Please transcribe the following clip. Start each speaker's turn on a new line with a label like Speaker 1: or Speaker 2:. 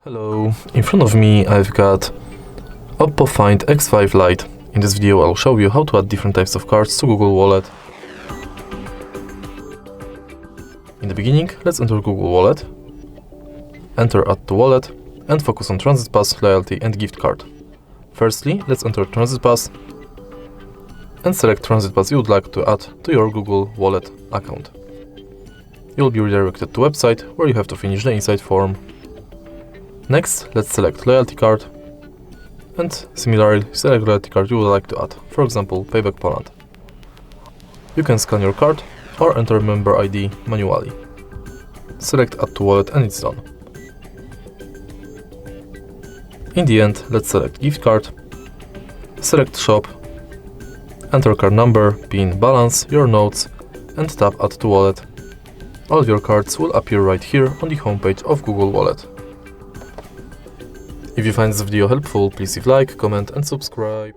Speaker 1: Hello, in front of me I've got OPPO Find X5 Lite. In this video I'll show you how to add different types of cards to Google Wallet. In the beginning, let's enter Google Wallet, enter Add to Wallet, and focus on Transit Pass, Loyalty and Gift Card. Firstly, let's enter Transit Pass and select Transit Pass you would like to add to your Google Wallet account. You'll be redirected to a website where you have to finish the inside form. Next, let's select Loyalty Card and similarly select Loyalty Card you would like to add, for example Payback Poland. You can scan your card or enter member ID manually. Select Add to Wallet and it's done. In the end, let's select Gift Card, select Shop, enter card number, PIN, balance, your notes and tap Add to Wallet. All of your cards will appear right here on the homepage of Google Wallet. If you find this video helpful, please leave a like, comment and subscribe.